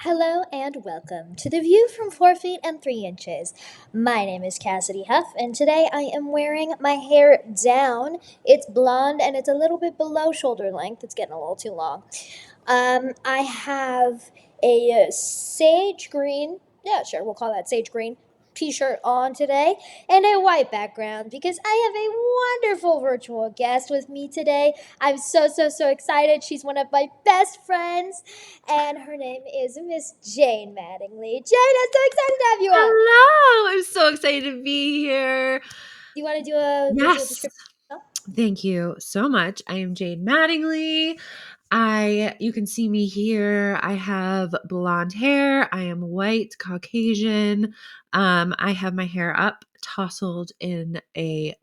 Hello and welcome to the view from 4 feet and 3 inches. My name is Cassidy Huff, and today I am wearing my hair down. It's blonde and it's a little bit below shoulder length. It's getting a little too long. I have a sage green, yeah, sure, we'll call that sage green t-shirt on today, and a white background because I have a wonderful virtual guest with me today. I'm so excited. She's one of my best friends, and her name is Miss Jayne Mattingly. Jayne, I'm so excited to have you on. Hello. I'm so excited to be here. Do you want to do a visual Yes. description? Oh, Thank you so much. I am Jayne Mattingly. You can see me here. I have blonde hair. I am white, Caucasian. I have my hair up, tousled in a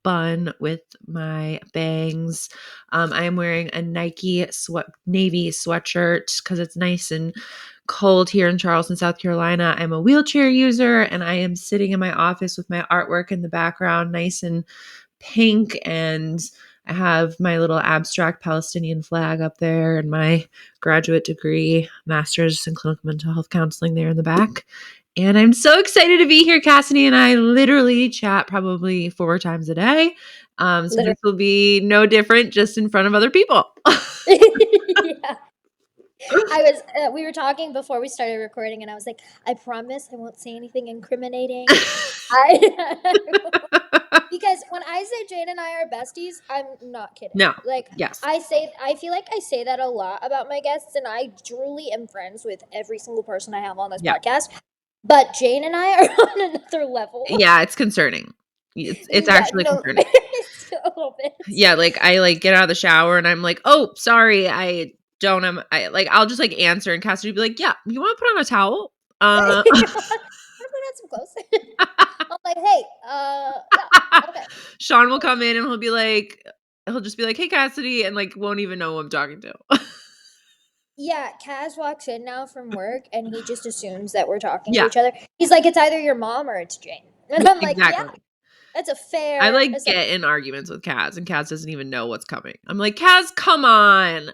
bun with my bangs. I am wearing a navy sweatshirt because it's nice and cold here in Charleston, South Carolina. I'm a wheelchair user and I am sitting in my office with my artwork in the background, nice and pink, and I have my little abstract Palestinian flag up there and my graduate degree, master's in clinical mental health counseling there in the back. And I'm so excited to be here. Cassidy and I literally chat probably 4 times a day. So literally. this will be no different, just in front of other people. Yeah. We were talking before we started recording, and I was like, I promise I won't say anything incriminating. I Because when I say Jane and I are besties, I'm not kidding. No. Like, Yes. I feel like I say that a lot about my guests, and I truly am friends with every single person I have on this Yeah. podcast. But Jane and I are on another level. Yeah, it's concerning. It's Yeah, actually no, concerning. it's a little bit. Yeah, like I get out of the shower and I'm like, "Oh, sorry, I don't am I like I'll just like answer and Cassidy would be like, "Yeah, you want to put on a towel?" I'm gonna put on some clothes. I'm like, hey, yeah, okay. Sean will come in and he'll just be like, "Hey, Cassidy," and like won't even know who I'm talking to. Yeah, Kaz walks in now from work, and he just assumes that we're talking to Yeah, each other. He's like, it's either your mom or it's Jane. And I'm like, yeah, exactly. that's a I fair like assessment. get in arguments with Kaz and Kaz doesn't even know what's coming. I'm like, "Kaz, come on."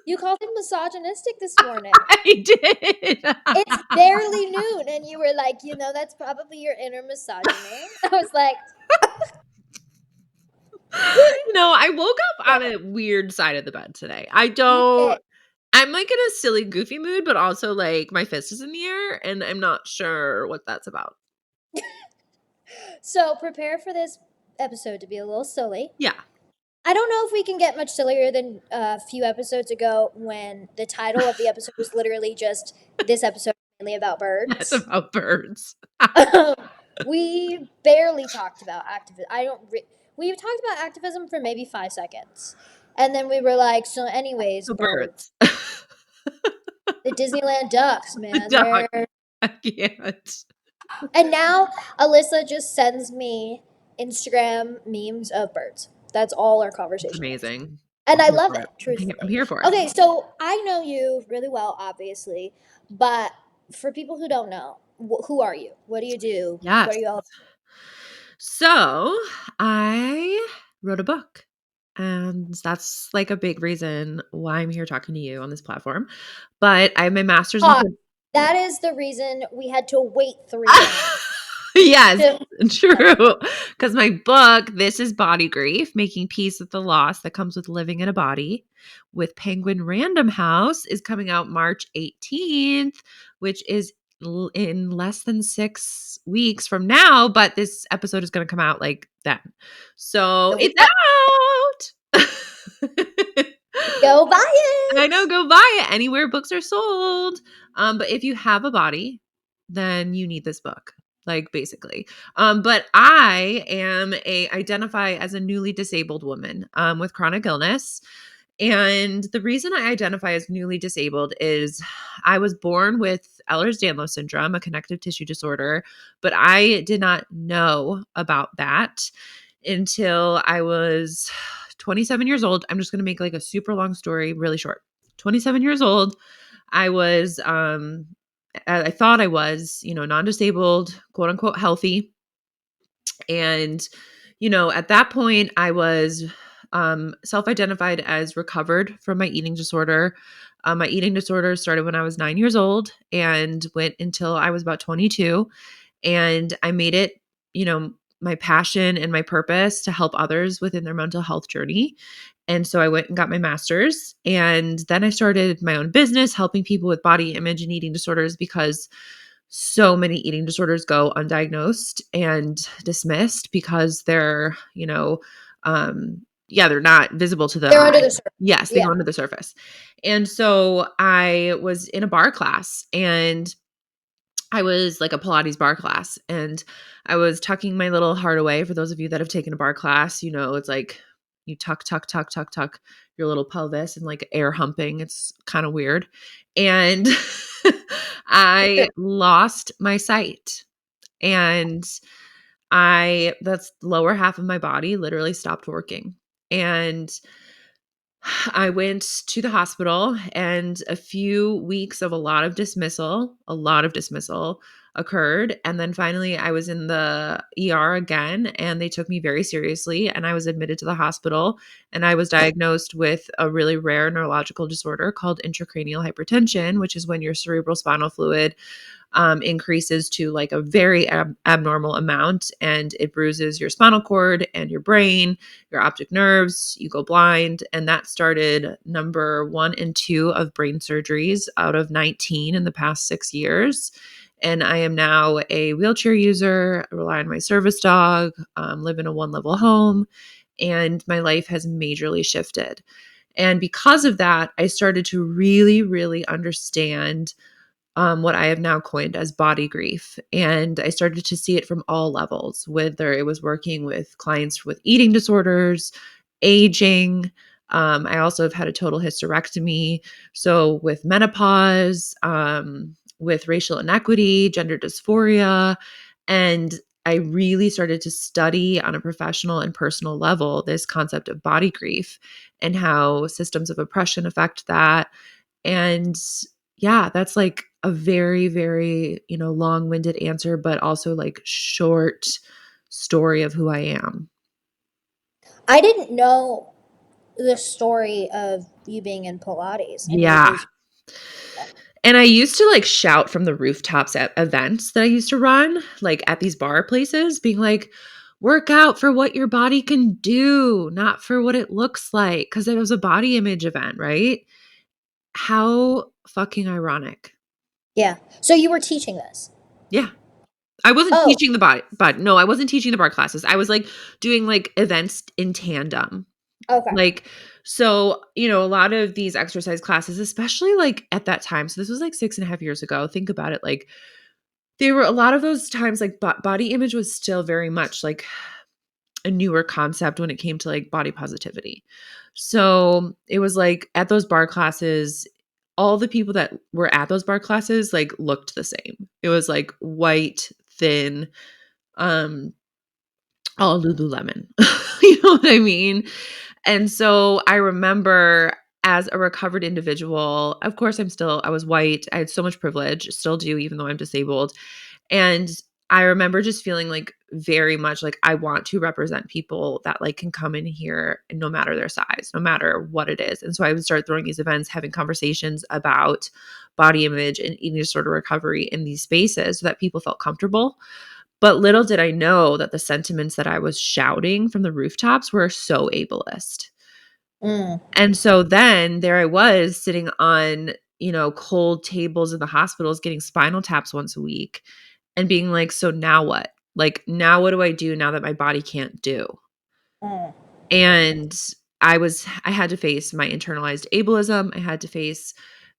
You called him misogynistic this morning. I did. It's barely noon, and you were like, that's probably your inner misogyny. I was like, I woke up on a weird side of the bed today. you did. I'm like in a silly, goofy mood, but also like my fist is in the air and I'm not sure what that's about. So prepare for this episode to be a little silly. Yeah. I don't know if we can get much sillier than a few episodes ago when the title of the episode was literally just this episode is mainly about That's birds. about birds. We barely talked about activism. We've talked about activism for maybe 5 seconds. And then we were like, so anyways, The birds. birds. The Disneyland ducks, The man. dog. They're I can't. And now Alyssa just sends me Instagram memes of birds. That's all our It's conversation is. amazing. And I'm I here love for it, it. I'm truthfully. here for it. Okay, so I know you really well, obviously, but for people who don't know, who are you? What do you do? What Yes. are you all? So I wrote a book. And that's like a big reason why I'm here talking to you on this platform. But I have my master's in Ah, that is the reason we had to wait 3 months. Yes, To- true. Because my book, This is Body Grief, Making Peace with the Loss That Comes with Living in a Body, with Penguin Random House, is coming out March 18th, which is in less than 6 weeks from now. But this episode is going to come out like then. So the week it's out. go buy I know, it. go buy it anywhere books are sold. But if you have a body, then you need this book, like basically. But I identify as a newly disabled woman with chronic illness. And the reason I identify as newly disabled is I was born with Ehlers-Danlos syndrome, a connective tissue disorder, but I did not know about that until I was 27 years old. I'm just going to make like a super long story really short. 27 years old, I was I thought I was, non-disabled, quote unquote healthy. And at that point I was self-identified as recovered from my eating disorder. My eating disorder started when I was 9 years old and went until I was about 22. And I made it, you know, my passion and my purpose to help others within their mental health journey. And so I went and got my master's. And then I started my own business helping people with body image and eating disorders because so many eating disorders go undiagnosed and dismissed because they're, yeah, they're not visible to the They're under eye. the surface. Yes, they Yeah. go under the surface. And so I was in a bar class and I was like a Pilates bar class and I was tucking my little heart away. For those of you that have taken a bar class, it's like you tuck, tuck, tuck, tuck, tuck your little pelvis and like air humping. It's kind of weird. And I lost my sight and that's the lower half of my body literally stopped working. And I went to the hospital and a few weeks of a lot of dismissal occurred. And then finally I was in the ER again and they took me very seriously and I was admitted to the hospital and I was diagnosed with a really rare neurological disorder called intracranial hypertension, which is when your cerebral spinal fluid increases to like a very abnormal amount and it bruises your spinal cord and your brain, your optic nerves, you go blind. And that started number 1 and 2 of brain surgeries out of 19 in the past 6 years. And I am now a wheelchair user. I rely on my service dog, live in a 1 level home, and my life has majorly shifted. And because of that, I started to really, really understand what I have now coined as body grief. And I started to see it from all levels, whether it was working with clients with eating disorders, aging. I also have had a total hysterectomy. So, with menopause, with racial inequity, gender dysphoria. And I really started to study on a professional and personal level this concept of body grief and how systems of oppression affect that. And yeah, that's like a very, very, long-winded answer, but also like short story of who I am. I didn't know the story of you being in Pilates and you Yeah. losing. And I used to like shout from the rooftops at events that I used to run, like at these bar places, being like, work out for what your body can do, not for what it looks like. Cause it was a body image event, right? How fucking ironic. Yeah. So you were teaching this. Yeah. I wasn't Oh, teaching the body, but no, I wasn't teaching the bar classes. I was like doing like events in tandem. okay. Like, so, a lot of these exercise classes, especially like at that time, so this was like 6.5 years ago. Think about it. Like, there were a lot of those times, like, body image was still very much like a newer concept when it came to like body positivity. So it was like at those bar classes, all the people that were at those bar classes like looked the same. It was like white, thin, um, all Lululemon. You know what I mean? And so I remember as a recovered individual, of course, I was white. I had so much privilege, still do, even though I'm disabled. And I remember just feeling like very much like I want to represent people that like can come in here and no matter their size, no matter what it is. And so I would start throwing these events, having conversations about body image and eating disorder recovery in these spaces so that people felt comfortable. But little did I know that the sentiments that I was shouting from the rooftops were so ableist. Mm. And so then there I was sitting on, cold tables in the hospitals getting spinal taps once a week and being like, so now what? Like, now what do I do now that my body can't do? Mm. And I had to face my internalized ableism. I had to face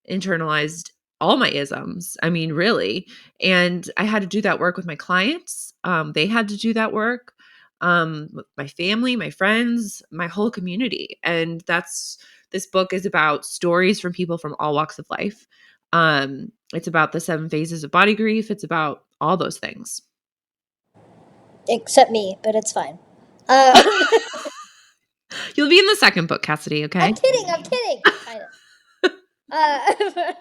internalized all my isms. I mean, really. And I had to do that work with my clients. They had to do that work with my family, my friends, my whole community. And this book is about stories from people from all walks of life. It's about the 7 phases of body grief. It's about all those things. Except me, but it's fine. Uh, You'll be in the second book, Cassidy, I'm okay? kidding. I'm kidding. Kind of. Uh,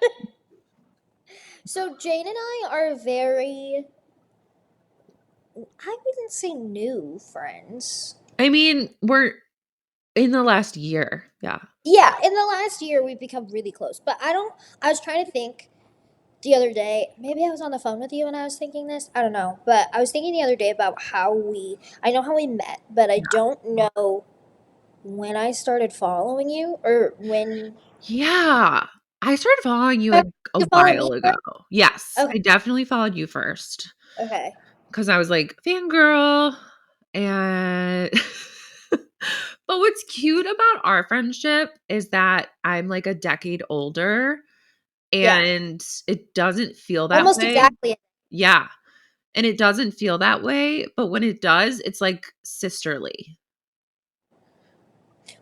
so Jane and I are very, I wouldn't say new friends. I mean, we're in the last year. Yeah. Yeah, in the last year we've become really close. But I was trying to think the other day, maybe I was on the phone with you and I was thinking this. I don't know. But I was thinking the other day about I know how we met, but I don't know when I started following you or when Yeah. I started following you, like, a you followed me while ago. first. Yes, Okay. I definitely followed you first Okay. because I was like, "Fangirl," and but what's cute about our friendship is that I'm, like, a decade older, Yeah. and it doesn't feel that Almost way. exactly. Yeah, and it doesn't feel that way, but when it does, it's, like, sisterly.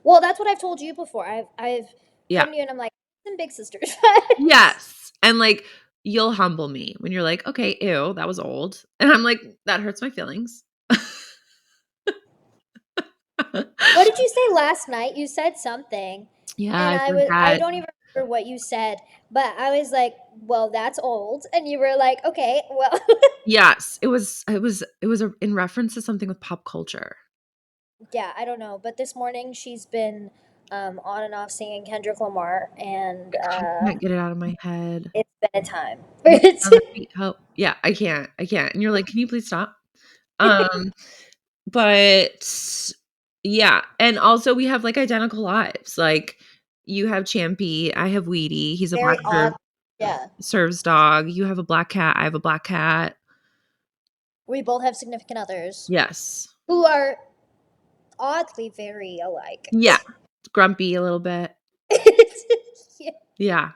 Well, that's what I've told you before. I've Yeah. come to you and I'm like, some big sisters. Yes, and, like, you'll humble me when you're like, "Okay, ew, that was old," and I'm like, "That hurts my feelings." What did you say last night? You said something, Yeah, and I I forgot. don't even remember what you said, but I was like, "Well, that's old," and you were like, "Okay, well." Yes, it was in reference to something with pop culture. Yeah, I don't know, but this morning she's been on and off singing Kendrick Lamar, and I can't get it out of my head. it's been a time. Waiting on the beat, help. Yeah, I can't, and you're like, "Can you please stop?" Um, but yeah, and also we have, like, identical lives, like, you have Champy, I have Weedy, he's a Very black odd. Yeah, serves dog, you have a black cat, I have a black cat. we both have significant others Yes. who are oddly very alike. Yeah, grumpy a little bit. Yeah, Yeah.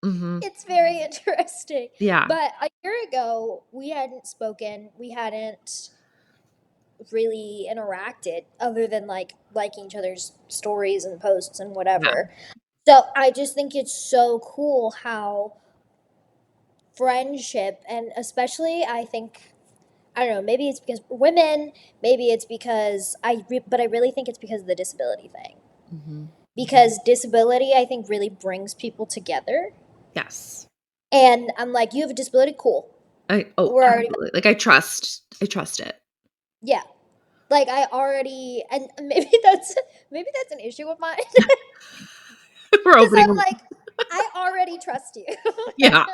Mhm. it's very interesting. Yeah. But a year ago, we hadn't spoken. We hadn't really interacted other than like liking each other's stories and posts and Yeah. whatever. So I just think it's so cool how friendship, and especially I think, I don't know, maybe it's because we're women, maybe it's because but I really think it's because of the disability thing. Mhm. Because disability, I think, really brings people together. Yes. And I'm like, you have a disability, cool. We're already, Absolutely. Like, I trust it. yeah. Like I already, and maybe that's an issue of mine. We're Because opening I'm a like, I already trust you. yeah.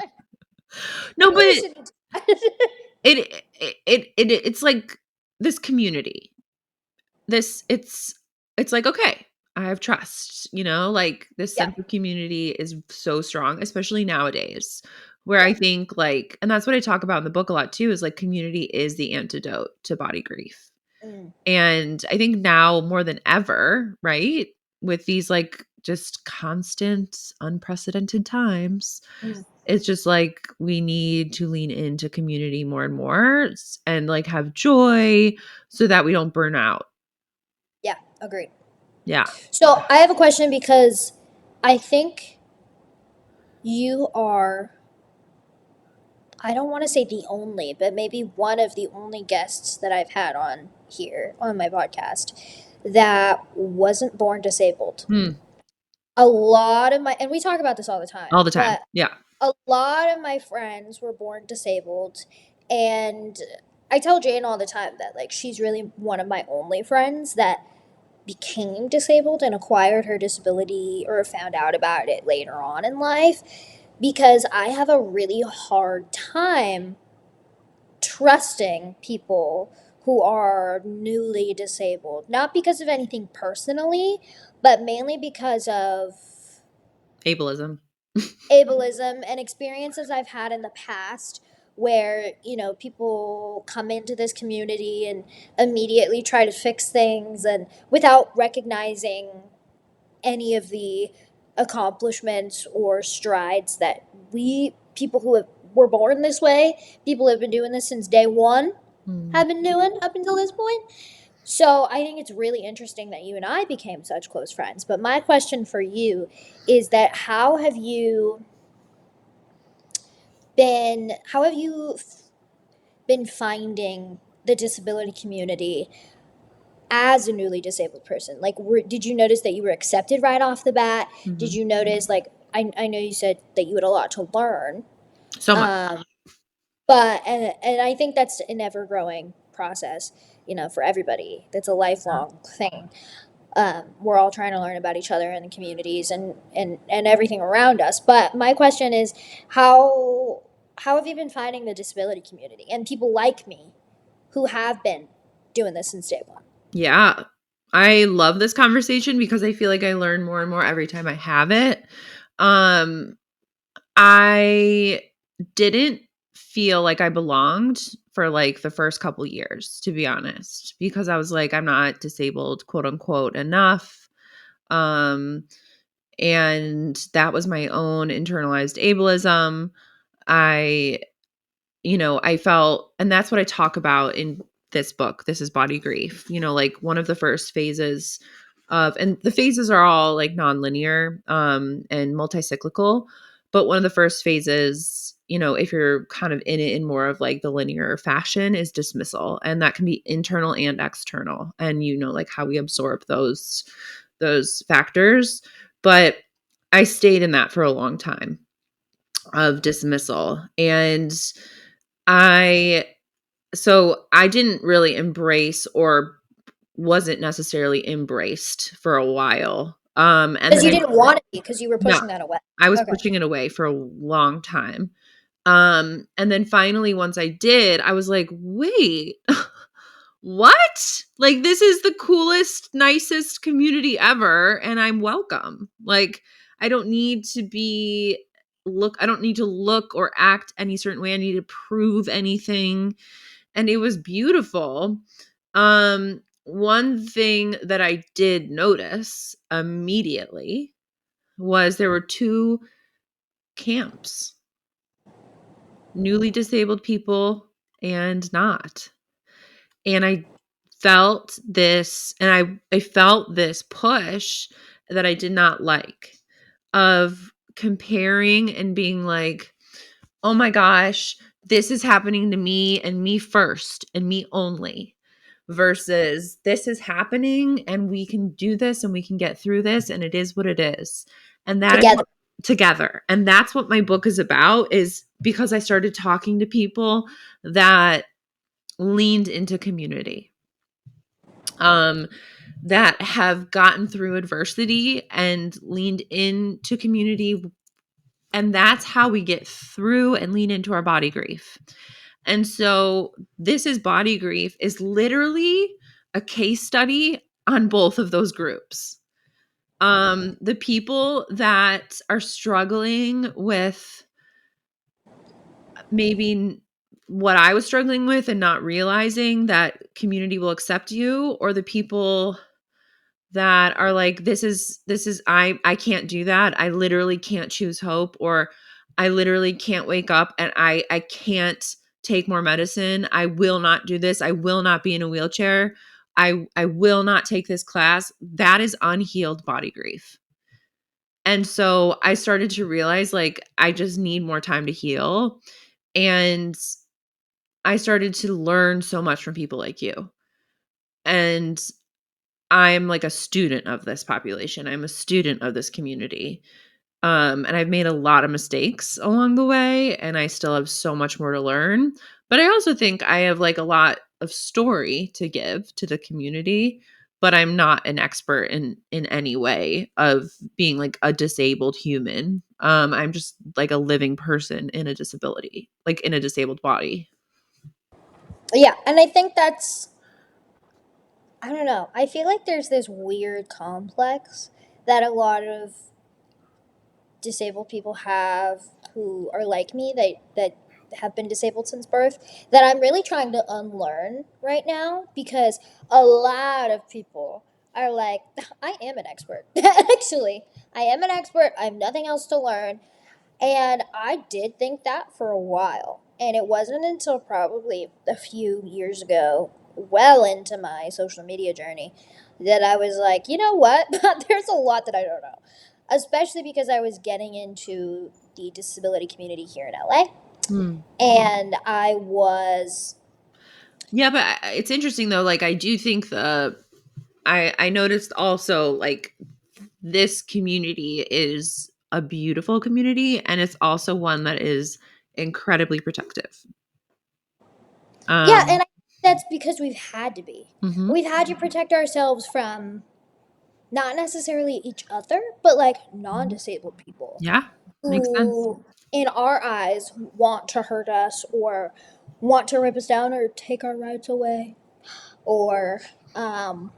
No, Maybe but we shouldn't. it's like this community. This it's like, okay, I have trust, like, this Yeah, sense of community is so strong, especially nowadays, where yeah. I think, like, and that's what I talk about in the book a lot too, is like community is the antidote to body grief. Mm, And I think now more than ever, right? With these, like, just constant, unprecedented times, mm. it's just like we need to lean into community more and more and, like, have joy so that we don't burn out. Yeah, agreed. Yeah. So I have a question because I think you are, I don't want to say the only, but maybe one of the only guests that I've had on here on my podcast that wasn't born disabled. Mm, A lot of my, and we talk about this all the time, all the time. but Yeah. a lot of my friends were born disabled. And I tell Jane all the time that, like, she's really one of my only friends that became disabled and acquired her disability or found out about it later on in life, because I have a really hard time trusting people who are newly disabled. Not because of anything personally, but mainly because of Ableism. ableism and experiences I've had in the past where, people come into this community and immediately try to fix things and without recognizing any of the accomplishments or strides that we people who were born this way, people who have been doing this since day one, Mm. have been doing up until this point. So I think it's really interesting that you and I became such close friends. But my question for you is that how have you been finding the disability community as a newly disabled person? Like, did you notice that you were accepted right off the bat? Did Mhm. you notice, like, I know you said that you had a lot to learn, So much. um, but and I think that's an ever growing process, for everybody. That's a lifelong thing. we're all trying to learn about each other and the communities and everything around us. But my question is, how how have you been finding the disability community and people like me who have been doing this since day one? Yeah. I love this conversation because I feel like I learn more and more every time I have it. Um, I didn't feel like I belonged for like the first couple years, to be honest, because I was like, I'm not disabled, quote unquote, enough. Um, and that was my own internalized ableism. I I felt, and that's what I talk about in this book. This is Body Grief. Like one of the first phases and the phases are all like nonlinear and multi-cyclical. But one of the first phases, if you're kind of in it in more of like the linear fashion, is dismissal. And that can be internal and external. And like how we absorb those factors. But I stayed in that for a long time of dismissal. And I so I didn't really embrace or wasn't necessarily embraced for a while. And Because then you didn't want to be, because you were no, pushing that away. I was Okay. pushing it away for a long time. And then finally once I did, I was like, "Wait, what? Like this is the coolest, nicest community ever and I'm welcome." Like I don't need to I don't need to look or act any certain way. I need to prove anything. And it was beautiful. One thing that I did notice immediately was there were two camps, newly disabled people and not. And I felt this, and I felt this push that I did not like, of comparing and being like, oh my gosh, this is happening to me and me first and me only, versus this is happening and we can do this and we can get through this and it is what it is. And that is Together. what together. And that's what my book is about, is because I started talking to people that leaned into community, um that have gotten through adversity and leaned into community, and that's how we get through and lean into our body grief. And so this is Body Grief is literally a case study on both of those groups. The people that are struggling with maybe what I was struggling with and not realizing that community will accept you, or the people that are like, this is I can't do that. I literally can't choose hope, or I literally can't wake up and I can't take more medicine. I will not do this. I will not be in a wheelchair. I will not take this class. That is unhealed body grief. And so I started to realize like I just need more time to heal. And I started to learn so much from people like you. And I'm like a student of this population. I'm a student of this community. And I've made a lot of mistakes along the way, and I still have so much more to learn. But I also think I have like a lot of story to give to the community, but I'm not an expert in any way of being like a disabled human. I'm just like a living person in a disability, like in a disabled body. Yeah, and I think that's, I don't know. I feel like there's this weird complex that a lot of disabled people have who are like me, that have been disabled since birth, that I'm really trying to unlearn right now, because a lot of people are like, I am an expert. Actually, I am an expert. I have nothing else to learn. And I did think that for a while. And it wasn't until probably a few years ago, well into my social media journey, that I was like, you know what? There's a lot that I don't know. Especially because I was getting into the disability community here in LA. Hmm. And I was, Yeah, but it's interesting though. Like I do think I noticed also like this community is a beautiful community, and it's also one that is incredibly protective. yeah, and Um I think that's because we've had to be. mhm. We've had to protect ourselves from not necessarily each other, but like non-disabled people Yeah. Makes sense. who, in our eyes, want to hurt us or want to rip us down or take our rights away or, um,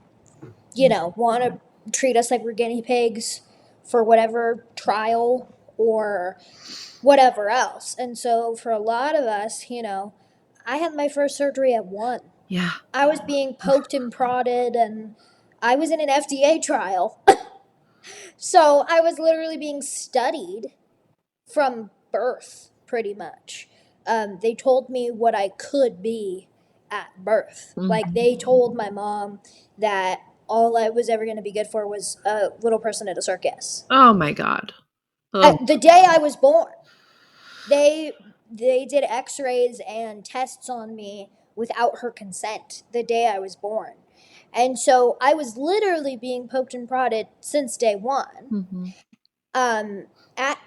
want to treat us like we're guinea pigs for whatever trial or whatever else. And so for a lot of us, I had my first surgery at 1. Yeah. I was being poked and prodded, and I was in an FDA trial. So I was literally being studied from birth, pretty much. They told me what I could be at birth. Like, Mhm. they told my mom that all I was ever going to be good for was a little person at a circus. Oh my God. Oh. The day I was born, they did x-rays and tests on me without her consent the day I was born. And so I was literally being poked and prodded since day 1. Mhm. Um at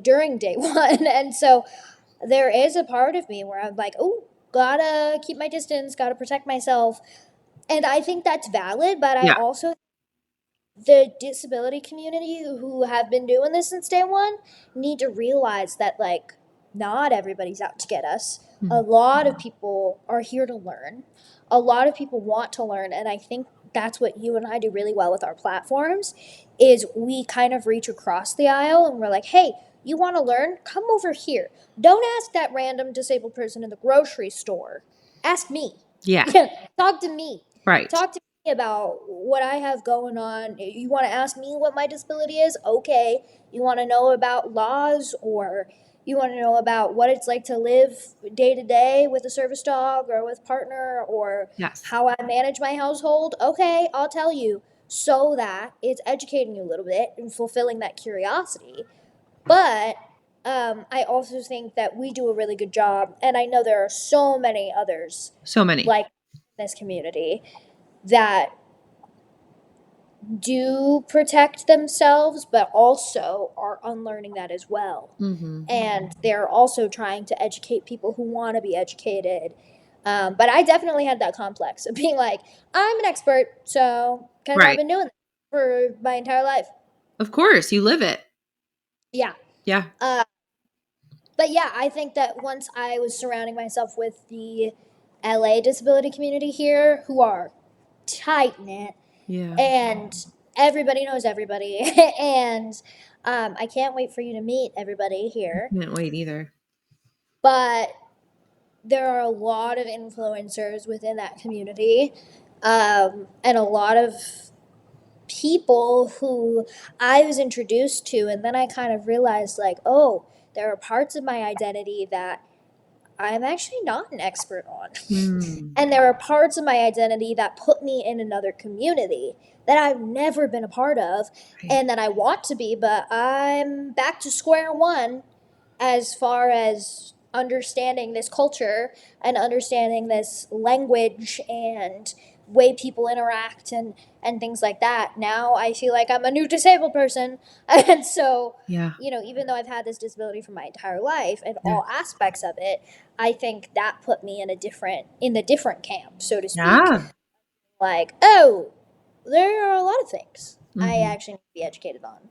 during day 1. And so there is a part of me where I'm like, "Oh, gotta keep my distance, gotta protect myself." And I think that's valid, but I Yeah. also, the disability community who have been doing this since day 1 need to realize that, like, not everybody's out to get us. A Mhm. lot of people are here to learn. A lot of people want to learn, and I think that's what you and I do really well with our platforms is we kind of reach across the aisle and we're like, "Hey, you want to learn? Come over here. Don't ask that random disabled person in the grocery store. Ask me." Yeah. Talk to me. Right. Talk to me about what I have going on. You want to ask me what my disability is? Okay. You want to know about laws, or you want to know about what it's like to live day to day with a service dog or with partner, or Yes. how I manage my household? Okay, I'll tell you, so that it's educating you a little bit and fulfilling that curiosity. But I also think that we do a really good job, and I know there are so many others So many. like this community that do protect themselves, but also are unlearning that as well. Mhm. And they're also trying to educate people who want to be educated. But I definitely had that complex of being like, I'm an expert, so, because I've Right. been doing this for my entire life. Of course, you live it. Yeah. Yeah. Uh, but yeah, I think that once I was surrounding myself with the LA disability community here, who are tight knit, Yeah. and everybody knows everybody, and I can't wait for you to meet everybody here. Can't wait either. But there are a lot of influencers within that community, and a lot of people who I was introduced to, and then I kind of realized, like, oh, there are parts of my identity that I'm actually not an expert on. Mm. And there are parts of my identity that put me in another community that I've never been a part of Right. and that I want to be, but I'm back to square one as far as understanding this culture and understanding this language and way people interact and things like that. Now I feel like I'm a new disabled person. And so, Yeah. even though I've had this disability for my entire life and Yeah. all aspects of it, I think that put me in the different camp, so to speak. Yeah. Like, oh, there are a lot of things I Mhm. actually need to be educated on.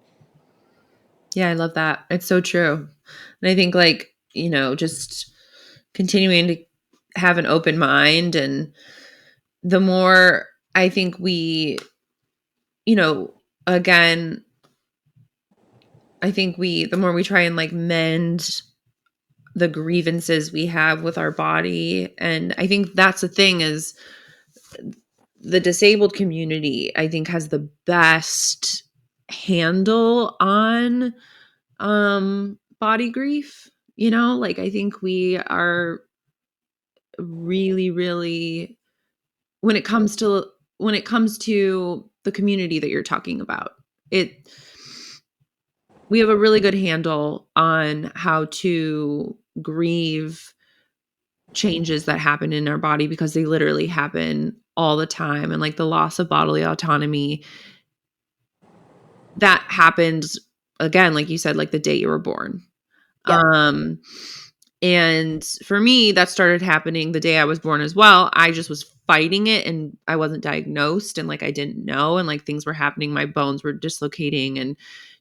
Yeah, I love that. It's so true. And I think like, just continuing to have an open mind, and the more I think we, you know, again, I think the more we try and like mend the grievances we have with our body. And I think that's the thing is the disabled community, I think, has the best handle on body grief. Like I think we are really, really, when it comes to the community that you're talking about, it we have a really good handle on how to grieve changes that happen in our body, because they literally happen all the time. And like the loss of bodily autonomy, that happens again, like you said, like the day you were born. Yep. Um and for me, that started happening the day I was born as well. I just was fighting it and I wasn't diagnosed and like I didn't know and like things were happening. My bones were dislocating and,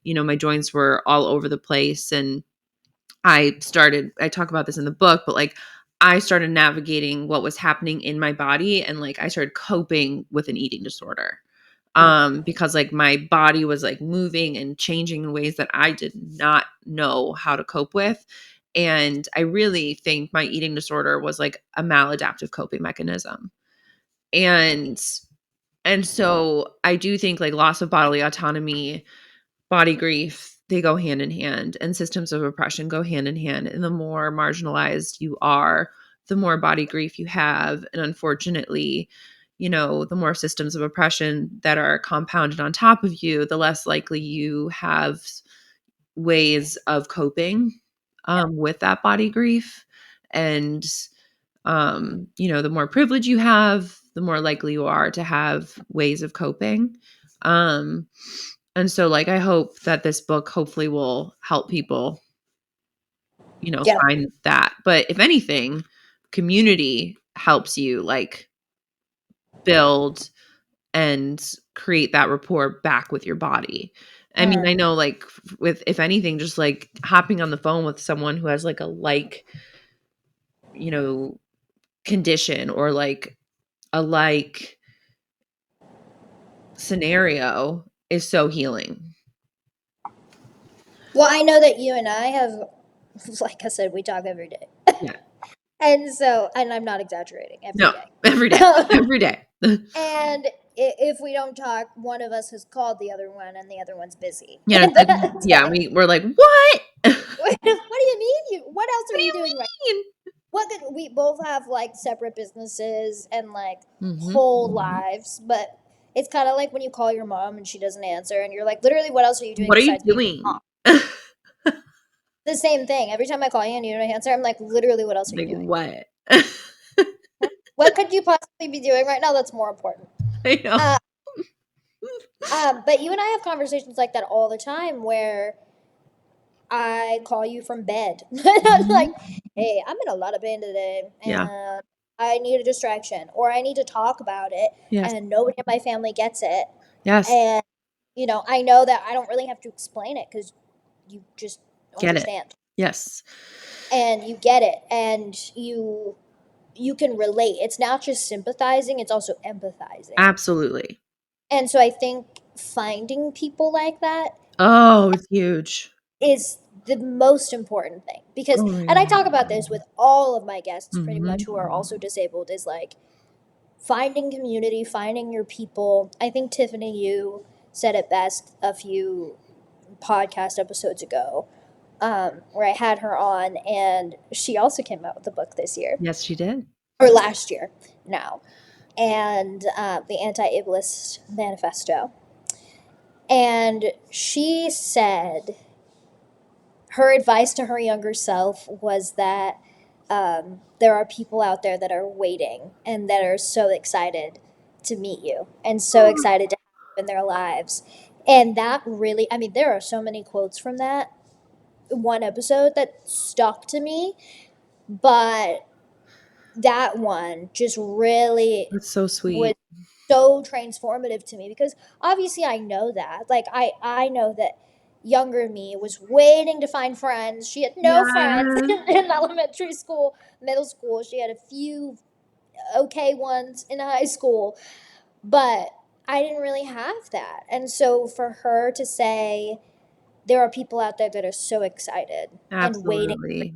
my joints were all over the place. And I talk about this in the book, but like I started navigating what was happening in my body and like I started coping with an eating disorder. Because like my body was like moving and changing in ways that I did not know how to cope with. And I really think my eating disorder was like a maladaptive coping mechanism. And so I do think like loss of bodily autonomy, body grief, they go hand in hand, and systems of oppression go hand in hand. And the more marginalized you are, the more body grief you have. And unfortunately, the more systems of oppression that are compounded on top of you, the less likely you have ways of coping with that body grief. And, the more privilege you have, the more likely you are to have ways of coping. Um, and so like I hope that this book hopefully will help people, Yeah. find that. But if anything, community helps you like build and create that rapport back with your body. I mean, I Mm. know like with if anything, just like hopping on the phone with someone who has like a you know, condition or like a scenario is so healing. Well, I know that you and I have, like I said, we talk every day. Yeah. And I'm not exaggerating, every No, day. every day. Every day. And if we don't talk, one of us has called the other one, and the other one's busy. Yeah, it's And like that's yeah, we're like, "What?" what do you mean? What else What are do you you doing right? mean? What could, we both have like separate businesses and like Mhm. whole lives, but it's kind of like when you call your mom and she doesn't answer, and you're like, literally, what else are you doing What are you besides being a doing? mom? The same thing. Every time I call you and you don't answer, I'm like, literally, what else are you Like, doing? what? What could you possibly be doing right now that's more important? I know. Uh, but you and I have conversations like that all the time where I call you from bed. I'm like, Mhm. hey, I'm in a lot of pain today Yeah. and I need a distraction or I need to talk about it Yes. and nobody in my family gets it. Yes. And, I know that I don't really have to explain it because you just Get it. understand Yes. and you get it and you can relate. It's not just sympathizing, it's also empathizing. Absolutely. And so I think finding people like that Oh, it's huge. is the most important thing because, Oh my and I god. talk about this with all of my guests pretty much Mhm. who are also disabled, is like finding community, finding your people. I think Tiffany, you said it best a few podcast episodes ago, where I had her on, and she also came out with a book this year Yes, she did. or last year now, and the Anti-Ableist Manifesto. And she said her advice to her younger self was that there are people out there that are waiting and that are so excited to meet you and so Oh, excited to have you in their lives. And that really, I mean, there are so many quotes from that one episode that stuck to me, but that one just really that's so was sweet. so transformative to me because obviously I know that. Like I know that younger me was waiting to find friends. She had no friends Yeah. in elementary school, middle school. She had a few okay ones in high school, but I didn't really have that. And so for her to say there are people out there that are so excited and waiting, Absolutely.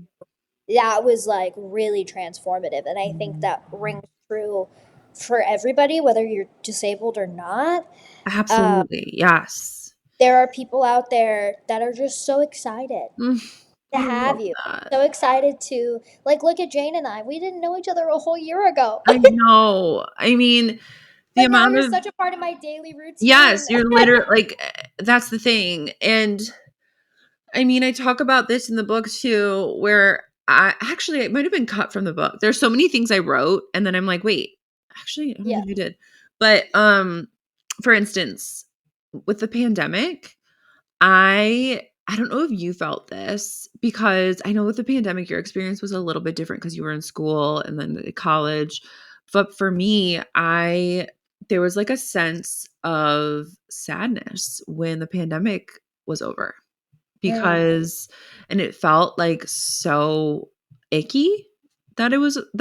that was like really transformative. And I think Mhm. that rings true for everybody, whether you're disabled or not. Um, Absolutely. Yes. there are people out there that are just so excited Mm, to I love have you. that. So excited to, like, look at Jane and I. We didn't know each other a whole year ago. I know. I mean, the But now amount you're of such a part of my daily yes, routine. you're literally like that's the thing. And I mean, I talk about this in the book too, where I actually it might have been cut from the book. There's so many things I wrote, and then I'm like, wait, actually, I don't Yeah. think I did. But for instance, with the pandemic, I don't know if you felt this because I know with the pandemic, your experience was a little bit different because you were in school and then college. but for me, there was like a sense of sadness when the pandemic was over Mm. because and it felt like so icky that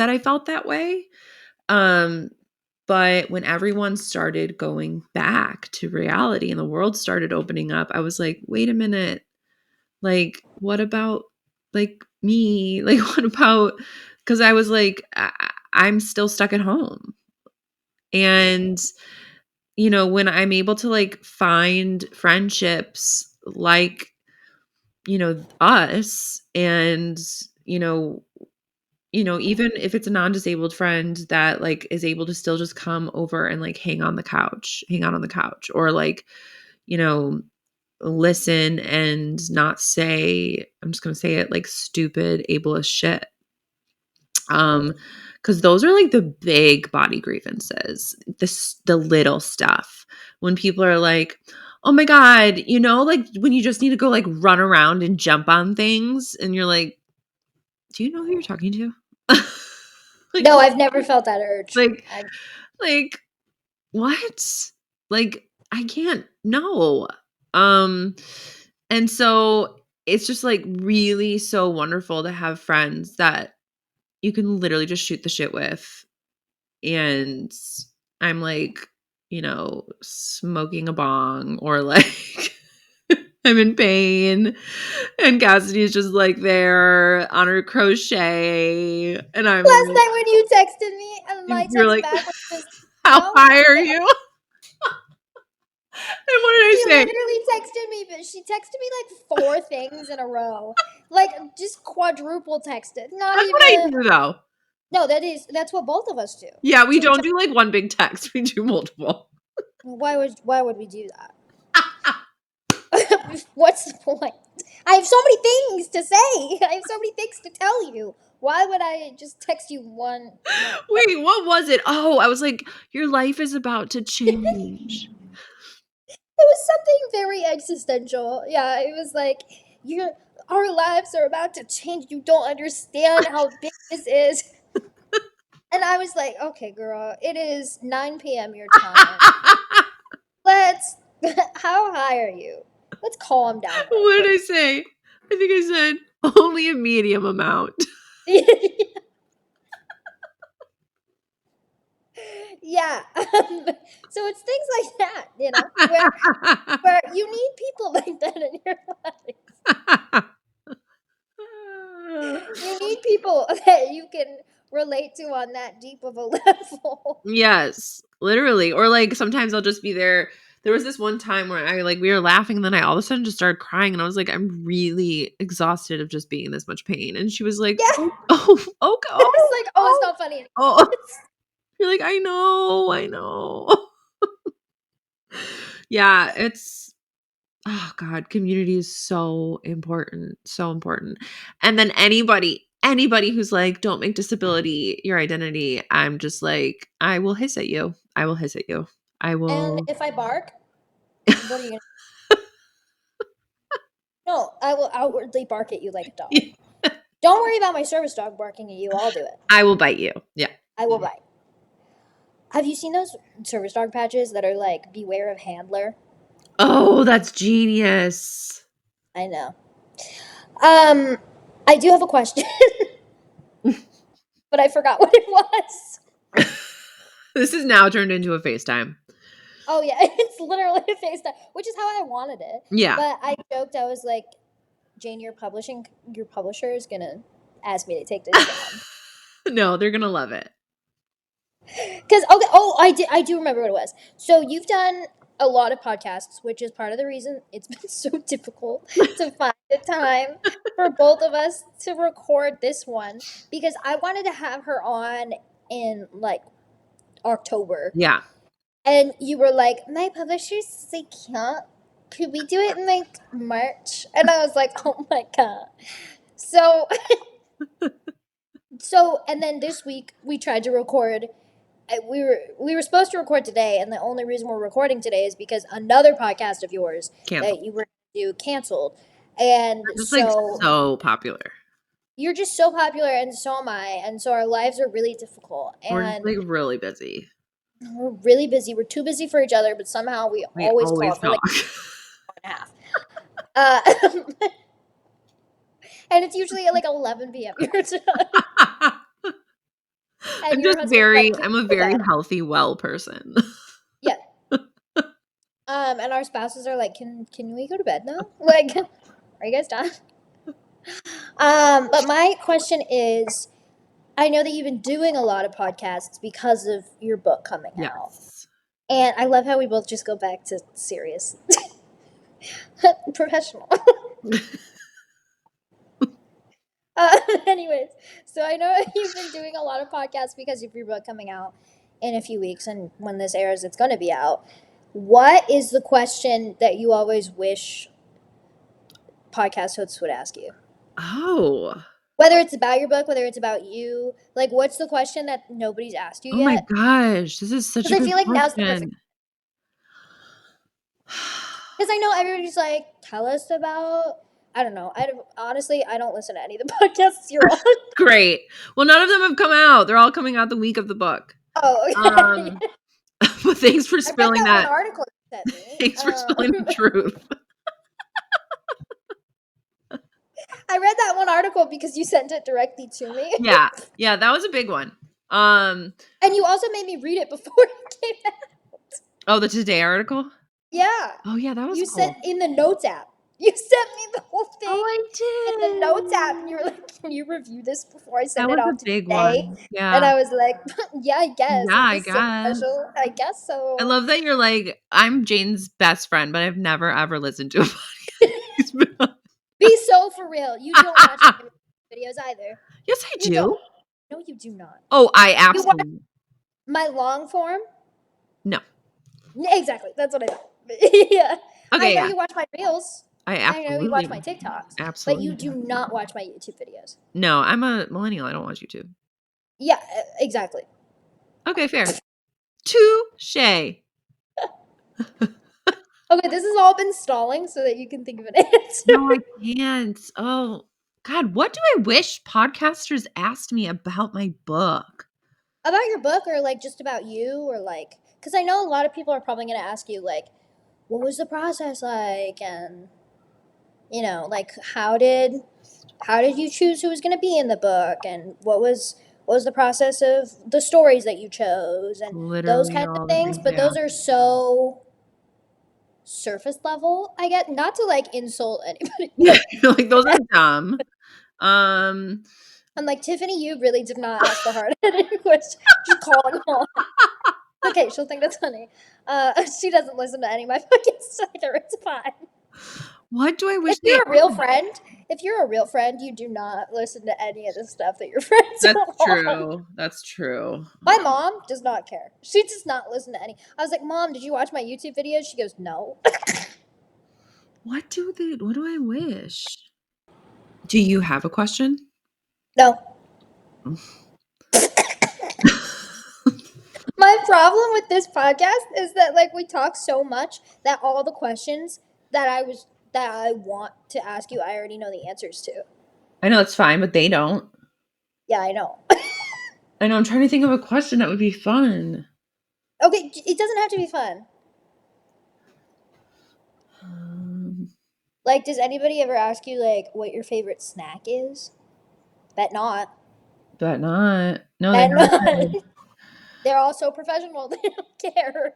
I felt that way. Um but when everyone started going back to reality and the world started opening up, I was like, "Wait a minute. Like what about like me? Like what about cuz I was like I'm still stuck at home." And when I'm able to like find friendships like us and you know even if it's a non-disabled friend that like is able to still just come over and like hang out on the couch or like you know listen and not say, I'm just going to say it, like stupid ableist shit. um because those are like the big body grievances, the little stuff when people are like, oh my god, like when you just need to go like run around and jump on things and you're like, do you know who you're talking to? like No, I've never felt that urge. like like what? Like I can't, no. um and so it's just like really so wonderful to have friends that you can literally just shoot the shit with. And I'm like, smoking a bong or like I'm in pain. And Cassidy is just like there on her crochet. And I'm Last like, night when you texted me and my you're text like, back was just, how how high are you? And what did I she say? literally texted me, but she texted me like four things in a row. Like just quadruple texted. Not That's what I even. do though. No, that's what both of us do Yeah, we to each don't other. do like one big text. We do multiple. Why would we do that? What's the point? I have so many things to say. I have so many things to tell you. Why would I just text you one? No. Wait, what was it? Oh, I was like, your life is about to change. It was something very existential. Yeah, it was like you our lives are about to change. You don't understand how big this is. And I was like, okay, girl, it is 9 p.m. your time. Let's. How high are you? Let's calm down real What quick. did I say? I think I said only a medium amount. Yeah. So it's things like that, where you need people like that in your life. You need people that you can relate to on that deep of a level. Yes, literally. Or like sometimes I'll just be there. There was this one time where we were laughing and then I all of a sudden just started crying and I was like, I'm really exhausted of just being in this much pain. And she was like, Yeah. oh, oh, oh, It's oh, like, oh, it's oh, not funny anymore. oh. You're like, I know, I know. Yeah, it's oh god, community is so important, so important. And then anybody who's like, don't make disability your identity, I'm just like, I will hiss at you. I will hiss at you. I And will if I bark, what are you gonna No, I will outwardly bark at you like a dog. Don't worry about my service dog barking at you, I'll do it. I will bite you. Yeah. I will bite. Have you seen those service dog patches that are like beware of handler? Oh, that's genius. I know. Um I do have a question, but I forgot what it was. This is now turned into a FaceTime. Oh yeah, it's literally a FaceTime, which is how I wanted it. Yeah. But I joked, I was like, Jane, your publisher is gonna ask me to take this down. No, they're gonna love it. Because okay, oh, I do remember what it was. So you've done a lot of podcasts, which is part of the reason it's been so difficult to find the time for both of us to record this one because I wanted to have her on in like October, Yeah. and you were like, my publishers they can't. Could we do it in like March? And I was like, oh my god. So and then this week we tried to record. We were supposed to record today, and the only reason we're recording today is because another podcast of yours Cancel. that you were to do canceled, and They're just like so so popular. you're just so popular, and so am I, and so our lives are really difficult, We're just and like really busy. we're really busy. We're too busy for each other, but somehow we We always call always for like talk. an hour and a half. And it's usually at like 11 p.m. your time, and your husband's like, "Can I'm a we go to very bed?" healthy, well person. Yeah. And our spouses are like, "Can we go to bed now? Like, are you guys done?" But my question is, I know that you've been doing a lot of podcasts because of your book coming out. Yes. And I love how we both just go back to serious, professional. Anyways, so I know you've been doing a lot of podcasts because of your book coming out in a few weeks, and when this airs, it's going to be out. What is the question that you always wish podcast hosts would ask you? Oh. Whether it's about your book, whether it's about you, like, what's the question that nobody's asked you Oh my yet? gosh, this is such a Because I good feel like now's the perfect. question. Because I know everybody's like, tell us about. I don't know. Honestly, I don't listen to any of the podcasts you're on. Great. Well, none of them have come out. They're all coming out the week of the book. Oh, okay. Um, but thanks for I read spilling that one that. article you sent me. Thanks for spilling the truth. I read that one article because you sent it directly to me. Yeah. Yeah, that was a big one. Um, And you also made me read it before it came out. oh, the Today article? Yeah. Oh yeah, that was You sent cool. in the notes app. You sent me the whole Oh, thing in the I notes app, did. and you were like, "Can you review this before I That send it was a off to big today?" one. And Yeah. I was like, "Yeah, I guess. Yeah, Is I this so guess. special? I guess I so." love that you're like, I'm Jane's best friend, but I've never ever listened to a podcast. Be so for real. You don't watch my videos either. Yes, I You don't. do. No, you do not. Oh, I You watch absolutely my long form. no. Exactly. That's what I thought. Yeah. I Okay, know yeah. you watch my reels. I I know you watch absolutely my TikToks, but you absolutely do do. not watch my YouTube videos. No, I'm a millennial. I don't watch YouTube. Yeah, exactly. Okay, fair. Touche. Okay, this has all been stalling so that you can think of an answer. No, I can't. Oh, God, what do I wish podcasters asked me about my book? About your book, or like just about you, or like, because I know a lot of people are probably going to ask you, like, what was the process like? And, like, how did you choose who was going to be in the book? And what was the process of the stories that you chose? And those Literally kinds of all the things. things they But those asked. are so surface level, I get. Not to, like, insult anybody, Yeah, but like those are dumb. Um, I'm like, Tiffany, you really did not ask the hard hitting question. Just calling them all. Okay, she'll think that's funny. She doesn't listen to any of my podcasts either. It's fine. what do I wish If they you're a real asked? friend, if you're a real friend, you do not listen to any of the stuff that your friends That's are on. true. That's true. My mom does not care. She does not listen to any. I was like, Mom, did you watch my YouTube videos? She goes, No. What do I wish? Do you have a question? No. My problem with this podcast is that, like, we talk so much that all the questions that I want to ask you, I already know the answers to. I know it's fine, but they don't. Yeah, I know. I know I'm trying to think of a question that would be fun. Okay, it doesn't have to be fun. Um, Like, does anybody ever ask you, like, what your favorite snack is? Bet not. but not. No, they Bet never not. said. They're all so professional. They don't care.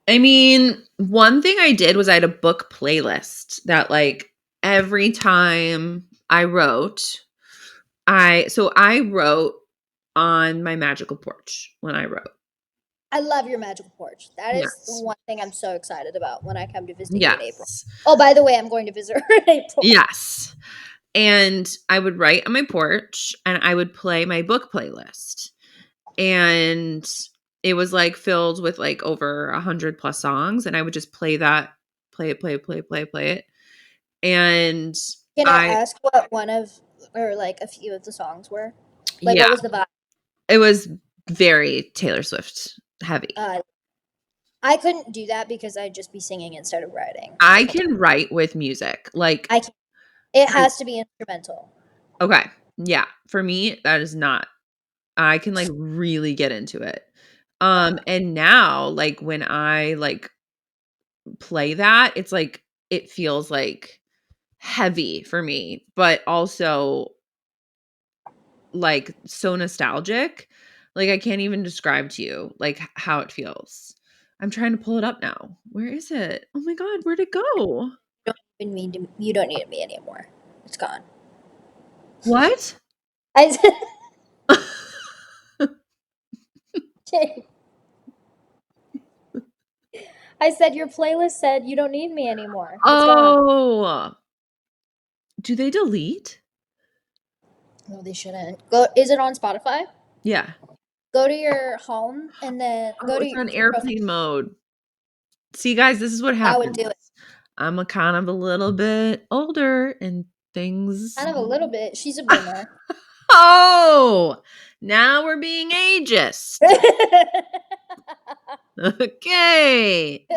I mean, one thing I did was I had a book playlist that like every time I wrote, I wrote on my magical porch when I wrote. I love your magical porch. That is the Yes. one thing I'm so excited about when I come to visit you in April. Yes. Oh, by the way, I'm going to visit her in April. Yes. And I would write on my porch and I would play my book playlist. And it was like filled with like over 100 plus songs. And I would just play that, play it. And Can I I, ask what one of, or like a few of the songs were? Like, yeah, what was the vibe? it was very Taylor Swift heavy. Uh, I couldn't do that because I'd just be singing instead of writing the I whole time. can write with music. Like, I can't. It I, has to be instrumental. okay. Yeah, for me, that is not. I can, like, really get into it. And now, like, when I, like, play that, it's like it feels, like, heavy for me, but also, like, so nostalgic. Like, I can't even describe to you, like, how it feels. I'm trying to pull it up now. Where is it? Oh my god, where'd it go? You don't need me anymore. It's gone. What? I said, I said your playlist said you don't need me anymore. It's gone. Oh, do they delete? No, they shouldn't. Go. Is it on Spotify? Yeah. Go to your home and then Oh, go to it's on your profile. airplane mode. See, guys, this is what I would happens. do it. I'm a kind of a little bit older and things. Kind of a little bit. She's a boomer. Oh, now we're being ageist. Okay.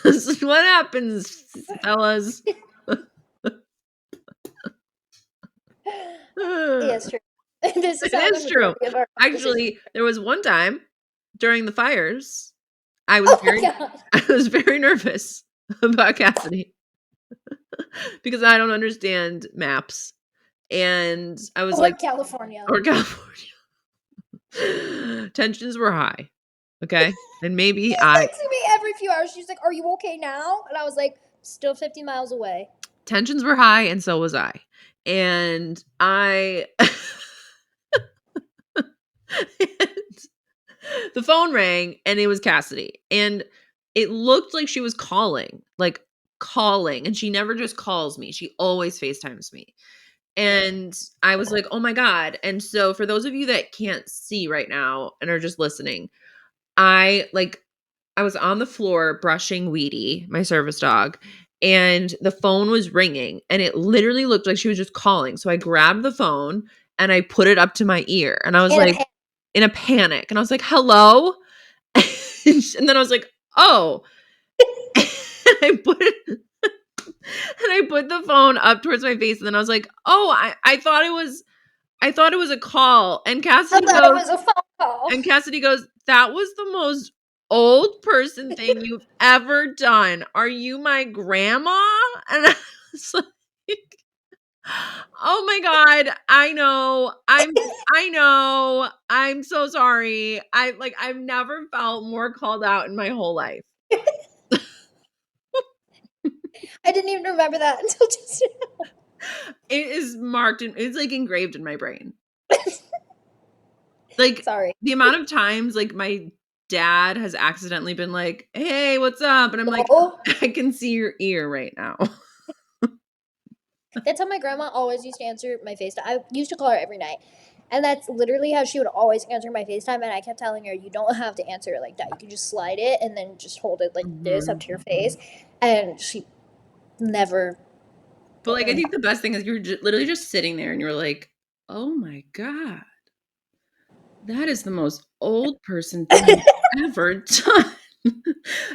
This is what happens, fellas. Yeah, it's true. This is It how the is true. majority of our conversation. Actually, there was one time during the fires, I was Oh my very god. I was very nervous about Cassidy because I don't understand maps. And I was Or like, California. or California. Tensions were high. Okay. And maybe She's texting me every few hours. She's like, "Are you okay now?" And I was like, "Still 50 miles away." tensions were high and so was I. And I the phone rang and it was Cassidy. And it looked like she was calling. And she never just calls me. She always FaceTimes me. And I was like, oh my God. And so for those of you that can't see right now and are just listening, I was on the floor brushing Weedy, my service dog, and the phone was ringing and it literally looked like she was just calling. So I grabbed the phone and I put it up to my ear and I was In a like in a panic and I was like, "Hello?" And then I was like, "Oh." And I put the phone up towards my face and then I was like, "Oh, I thought it was a call." I thought it was a phone call. And Cassidy goes, "That was the most old person thing you've ever done. Are you my grandma?" And I was like, "Oh my god, I know. I know. I'm so sorry. I've never felt more called out in my whole life." I didn't even remember that until just now. It is marked and it's like engraved in my brain. Like Sorry. the amount of times like my dad has accidentally been like, "Hey, what's up?" And I'm like, Hello? "I can see your ear right now." That's how my grandma always used to answer my FaceTime. I used to call her every night. And that's literally how she would always answer my FaceTime. And I kept telling her, you don't have to answer it like that. You can just slide it and then just hold it like this up Mhm. to your face. And she never. But, like, I think the best thing is you're literally just sitting there and you're like, "Oh my god, that is the most old person thing I've ever done."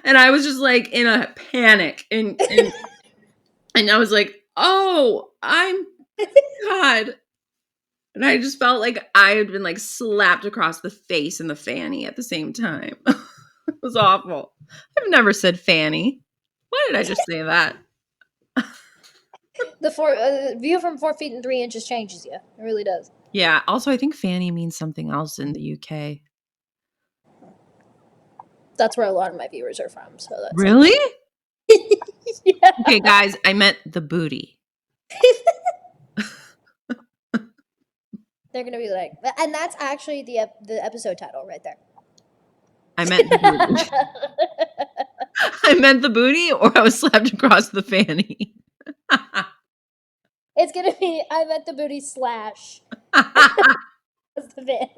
And I was just, like, in a panic and I was like, "Oh, I'm God." And I just felt like I had been, like, slapped across the face and the fanny at the same time. It was awful. I've never said fanny. Why did I just say that? The view from 4 feet and 3 inches changes you. It really does. Yeah, also, I think fanny means something else in the UK. That's where a lot of my viewers are from. So that's like. Really? Yeah. Okay, guys, I meant the booty. They're going to be like. And that's actually the episode title right there. I meant the booty. I meant the booty or I was slapped across the fanny. It's going to be I met the booty slash. That's the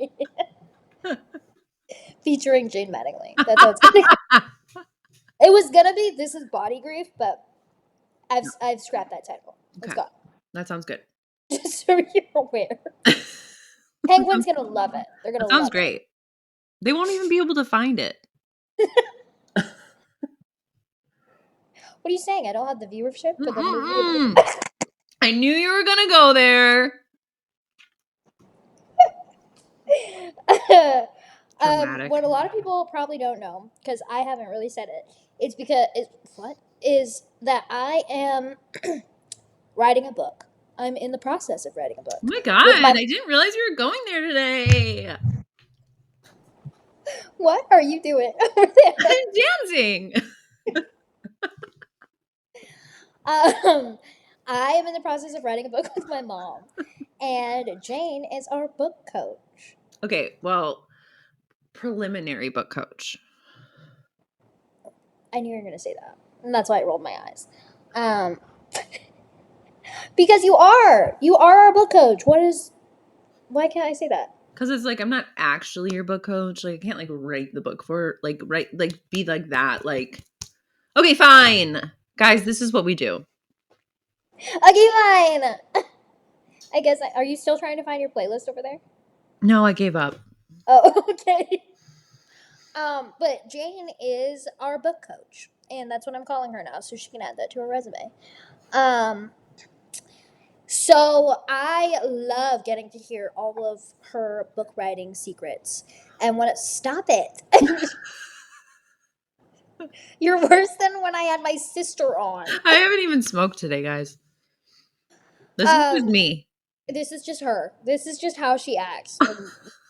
fanny. Featuring Jayne Mattingly. That's how it's gonna go. It was gonna be This Is Body Grief, but I've scrapped that title. It's Okay, gone. that sounds good. Just so you're aware. That Penguin's gonna love it. They're gonna sounds love it. great. They won't even be able to find it. What are you saying? I don't have the viewership for the movie. Mm-mm-mm. I knew you were going to go there. Dramatic. What a lot of people probably don't know, because I haven't really said it, it's because what is that I am writing a book. I'm in the process of writing a Oh book my God. with my. I didn't realize you were going there today. What are you doing over there? I'm dancing. Um, I am in the process of writing a book with my mom, and Jayne is our book coach. Okay, well, preliminary book coach. I knew you were going to say that, and that's why I rolled my eyes. Um, because you are our book coach. Why can't I say that? Because it's like I'm not actually your book coach. Like I can't like write the book for like write like be like that. Like okay, fine. Guys, this is what we do. Okay, fine. I guess. Are you still trying to find your playlist over there? No, I gave up. Oh, okay. But Jayne is our book coach, and that's what I'm calling her now, so she can add that to her resume. Um, so I love getting to hear all of her book writing secrets. And when stop it. You're worse than when I had my sister on. I haven't even smoked today, guys. This is just Um, me. this is just her. This is just how she acts when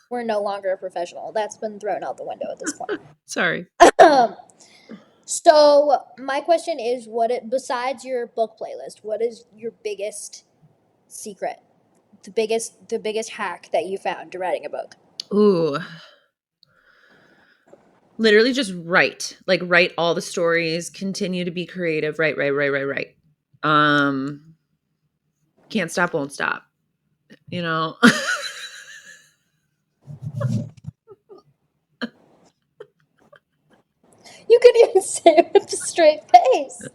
we're no longer a professional. That's been thrown out the window at this point. Sorry. Um, so my question is, besides your book playlist, what is your biggest secret? The biggest hack that you found to writing a book? Ooh. Literally just write. Like write all the stories, continue to be creative. Write. Um can't stop, won't stop. You know? You could even say it with a straight face.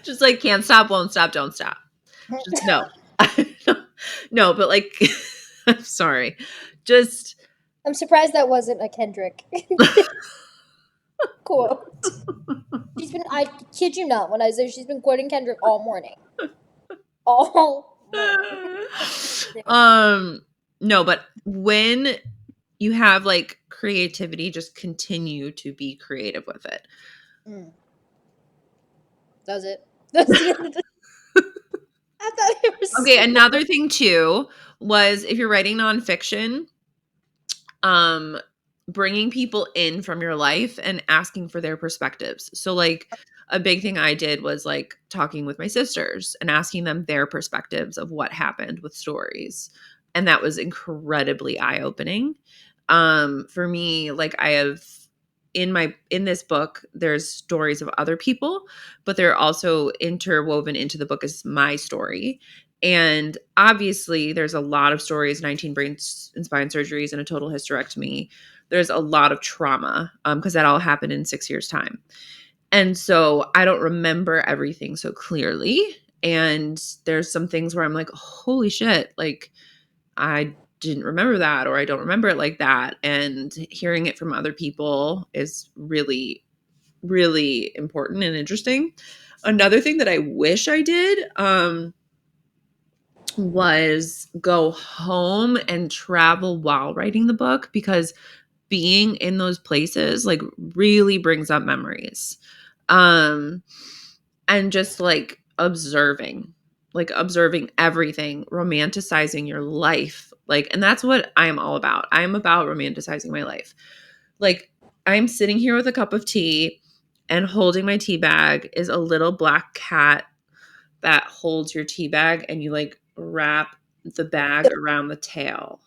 Just like can't stop, won't stop, don't stop. Just no. No, but like I'm sorry. Just I'm surprised that wasn't a Kendrick quote. I kid you not when I say she's been quoting Kendrick all morning. All morning. um no, but when you have like creativity, just continue to be creative with it. Mm. That was it. That's the end of the. I thought it was Okay, so another thing too was if you're writing nonfiction, um, bringing people in from your life and asking for their perspectives. So, like, a big thing I did was like talking with my sisters and asking them their perspectives of what happened with stories. And that was incredibly eye opening. For me, like, I have in this book there's stories of other people, but they're also interwoven into the book as my story. And obviously there's a lot of stories, 19 brain and spine surgeries and a total hysterectomy. There's a lot of trauma because that all happened in 6 years time. And so I don't remember everything so clearly, and there's some things where I'm like, holy shit, like I didn't remember that, or I don't remember it like that. And hearing it from other people is really, really important and interesting. Another thing that I wish I did was go home and travel while writing the book, because being in those places like really brings up memories. Um, and just like observing everything, romanticizing your life. Like, and that's what I am all about. I am about romanticizing my life. Like, I'm sitting here with a cup of tea, and holding my tea bag is a little black cat that holds your tea bag, and you like wrap the bag around the tail.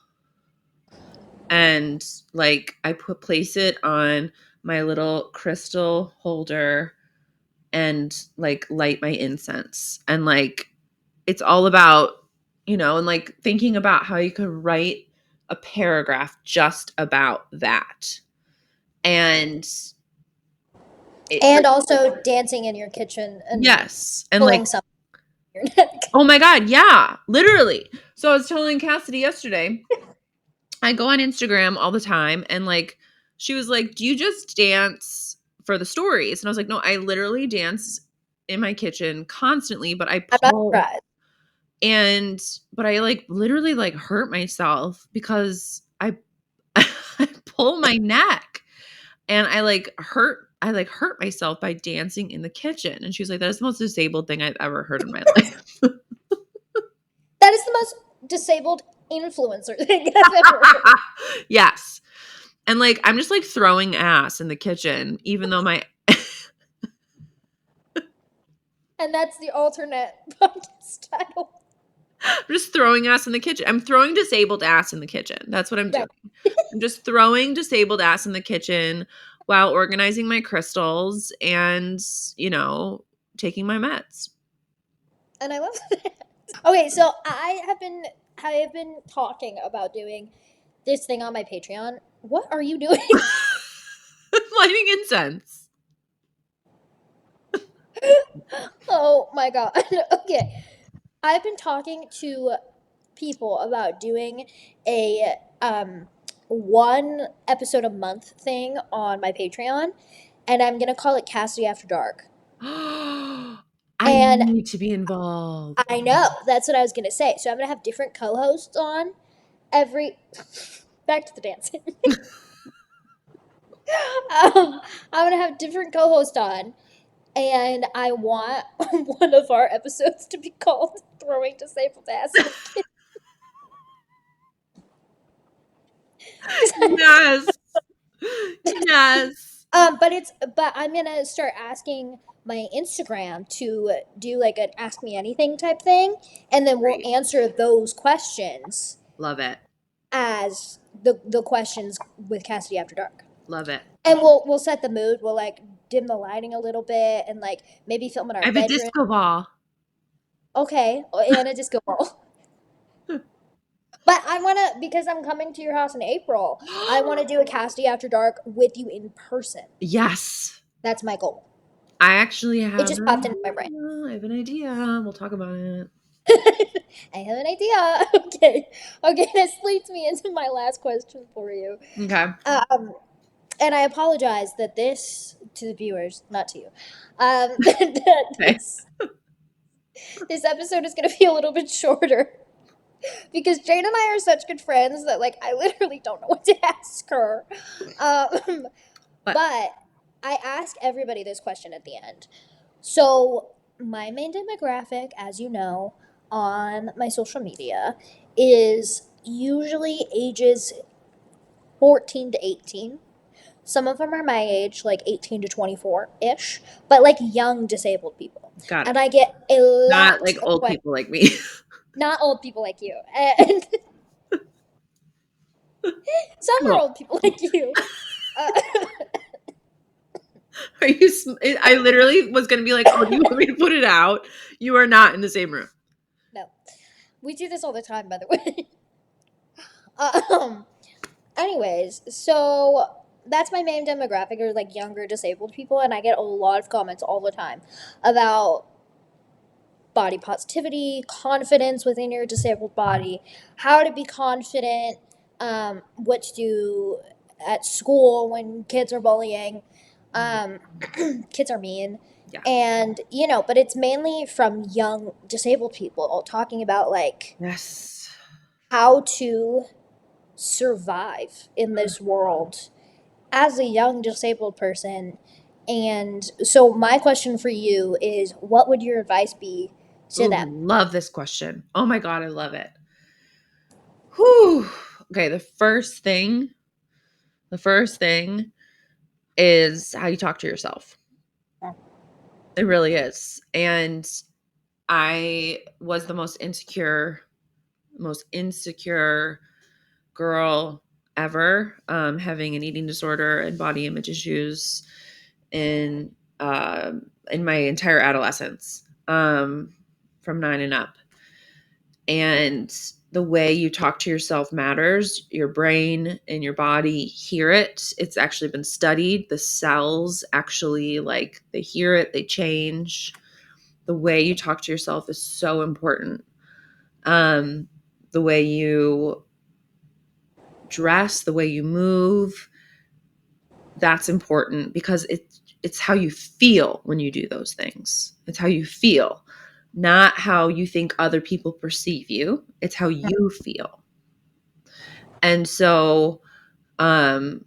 And like I place it on my little crystal holder and like light my incense. And like it's all about, and like thinking about how you could write a paragraph just about that. And it and also dancing in your kitchen and yes. And like, pulling something in your neck. oh my God, yeah, literally. So I was telling Cassidy yesterday, I go on Instagram all the time, and like she was like, "Do you just dance for the stories?" And I was like, "No, I literally dance in my kitchen constantly, but I I'm not pull surprised. and but I like literally like hurt myself because I pull my neck and I like hurt myself by dancing in the kitchen. And she was like, "That's the most disabled thing I've ever heard in my life." That is the most disabled influencer thing I've ever heard. Yes. And like I'm just like throwing ass in the kitchen, even though my And that's the alternate podcast title. I'm just throwing ass in the kitchen. I'm throwing disabled ass in the kitchen. That's what I'm doing. Right. I'm just throwing disabled ass in the kitchen while organizing my crystals and, you know, taking my meds. And I love that. Okay, so I have been talking about doing this thing on my Patreon. What are you doing? Lighting incense. Oh my god. Okay. I've been talking to people about doing a one episode a month thing on my Patreon, and I'm gonna call it Cassidy After Dark. I And need to be involved. I know that's what I was gonna say. So I'm gonna have different co-hosts on every. Back to the dancing. I'm gonna have different co-hosts on, and I want one of our episodes to be called "Throwing Disabled Ass in the Kitchen." Yes. Yes. But I'm gonna start asking my Instagram to do like an ask me anything type thing, and then we'll Great. answer those questions Love it. as the questions with Cassidy After Dark. Love it. And we'll set the mood. We'll like dim the lighting a little bit and like maybe film in I our have a bedroom. disco ball. Okay, and a disco ball. But I wanna because I'm coming to your house in April. I want to do a Cassidy After Dark with you in person. Yes. That's my goal. I actually It have just an popped into my brain. idea. I have an idea. We'll talk about it. I have an idea. Okay. Okay, this leads me into my last question for you. Okay. Um, and I apologize that this to the viewers, not to you. That Okay. this episode is going to be a little bit shorter because Jane and I are such good friends that like I literally don't know what to ask her. Um, But but I ask everybody this question at the end. So, my main demographic, as you know, on my social media is usually ages 14 to 18. Some of them are my age, like 18 to 24 ish, but like young disabled people. got it. And I get a Not lot like of old questions, people like me. not old people like you. And some are Cool. old people like you. Uh, Are you? I literally was gonna be like, "Oh, do you want me to put it out?" You are not in the same room. no, we do this all the time, by the way. Um, Anyways, so that's my main demographic are like younger disabled people, and I get a lot of comments all the time about body positivity, confidence within your disabled body, how to be confident, what to do at school when kids are bullying, um, kids are mean. Yeah. And but it's mainly from young disabled people talking about like Yes. how to survive in this world as a young disabled person. And so my question for you is what would your advice be to Ooh, them? love this question. Oh my god, I love it. Whew. Okay, the first thing is how you talk to yourself. It really is. And I was the most insecure girl ever, having an eating disorder and body image issues in in my entire adolescence, from 9 and up. And the way you talk to yourself matters. Your brain and your body hear it. It's actually been studied. The cells actually like they hear it, they change. The way you talk to yourself is so important. Um, the way you dress, the way you move, that's important because it's how you feel when you do those things. It's how you feel, not how you think other people perceive you. It's how you feel. And so, um,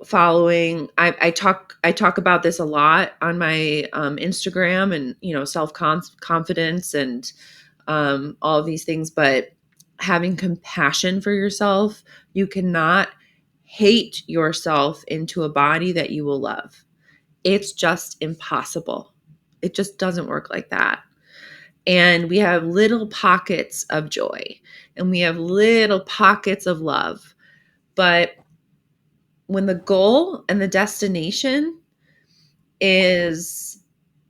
following, I talk about this a lot on my Instagram, and self confidence, and all of these things. But having compassion for yourself, you cannot hate yourself into a body that you will love. It's just impossible. It just doesn't work like that. And we have little pockets of joy, and we have little pockets of love. But when the goal and the destination is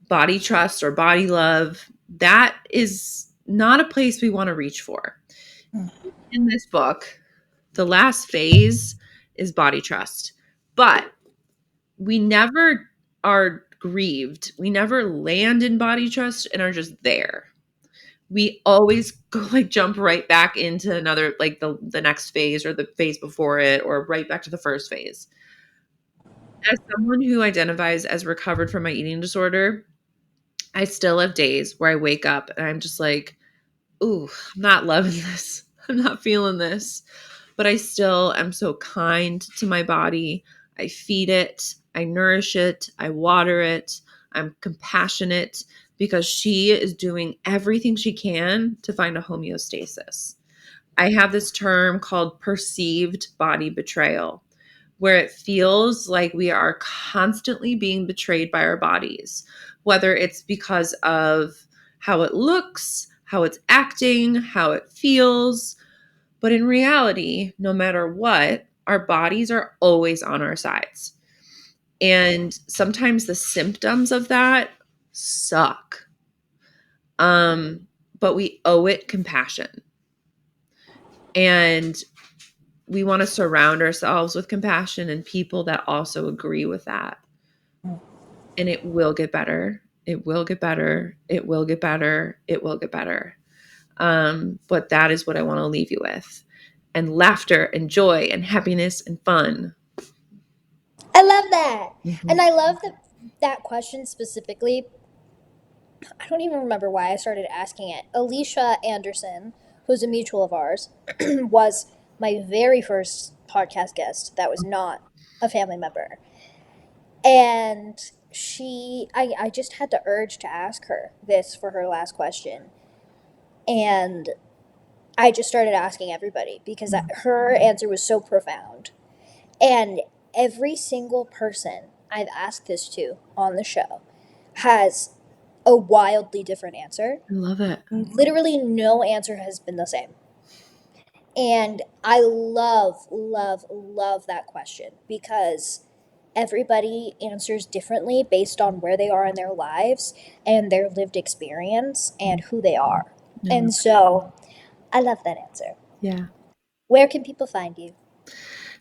body trust or body love, that is not a place we want to reach for. In this book, the last phase is body trust, but we never are grieved. We never land in body trust and are just there. We always go, like, jump right back into another, like the next phase or the phase before it, or right back to the first phase. As someone who identifies as recovered from my eating disorder, I still have days where I wake up and I'm just like, ooh, I'm not loving this. I'm not feeling this. But I still am so kind to my body. I feed it, I nourish it, I water it. I'm compassionate because she is doing everything she can to find a homeostasis. I have this term called perceived body betrayal, where it feels like we are constantly being betrayed by our bodies, whether it's because of how it looks, how it's acting, how it feels. But in reality, no matter what, our bodies are always on our sides. And sometimes the symptoms of that suck. But we owe it compassion. And we want to surround ourselves with compassion and people that also agree with that. And it will get better. It will get better. It will get better. It will get better. But that is what I want to leave you with. And laughter and joy and happiness and fun. I love that. Mhm. And I love that question specifically. I don't even remember why I started asking it. Alicia Anderson, who's a mutual of ours, was my very first podcast guest that was not a family member. And I just had the urge to ask her this for her last question. And I just started asking everybody because her answer was so profound. And every single person I've asked this to on the show has a wildly different answer. I love it. Literally, no answer has been the same. And I love, love, love that question because everybody answers differently based on where they are in their lives and their lived experience and who they are. I love And so I love that answer. Yeah. Where can people find you?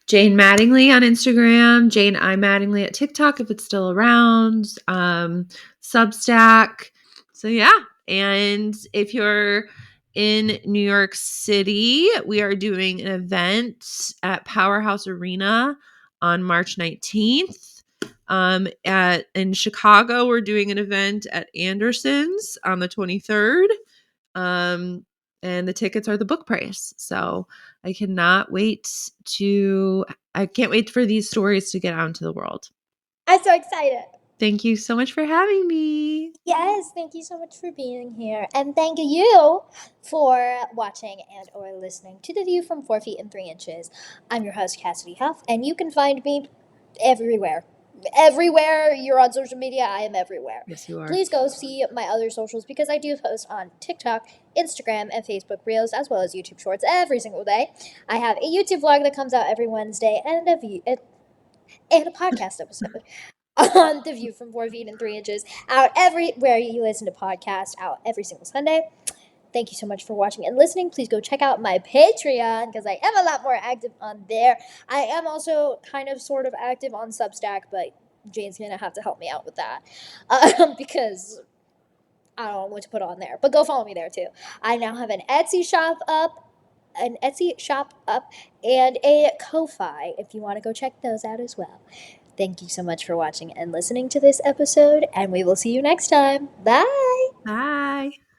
Jayne Mattingly on Instagram, Jayne I Mattingly at TikTok if it's still around, Substack. So yeah, and if you're in New York City, we are doing an event at Powerhouse Arena on March 19th. At in Chicago, we're doing an event at Anderson's on the 23rd. Um, and the tickets are the book price. So I cannot wait I can't wait for these stories to get out into the world. I'm so excited. Thank you so much for having me. Yes, thank you so much for being here. And thank you for watching and or listening to The View from 4 Feet and 3 Inches. I'm your host, Cassidy Huff, and you can find me everywhere. Everywhere you're on social media, I am everywhere. Yes, you are. Please go see my other socials because I do post on TikTok, Instagram, and Facebook Reels, as well as YouTube Shorts every single day. I have a YouTube vlog that comes out every Wednesday and a podcast episode on The View from 4 Feet and 3 Inches, out everywhere you listen to podcasts, out every single Sunday. Thank you so much for watching and listening. Please go check out my Patreon because I am a lot more active on there. I am also kind of sort of active on Substack, but Jane's going to have to help me out with that because I don't know what to put on there. But go follow me there too. I now have an Etsy shop up, and a Ko-Fi if you want to go check those out as well. Thank you so much for watching and listening to this episode, and we will see you next time. Bye! Bye.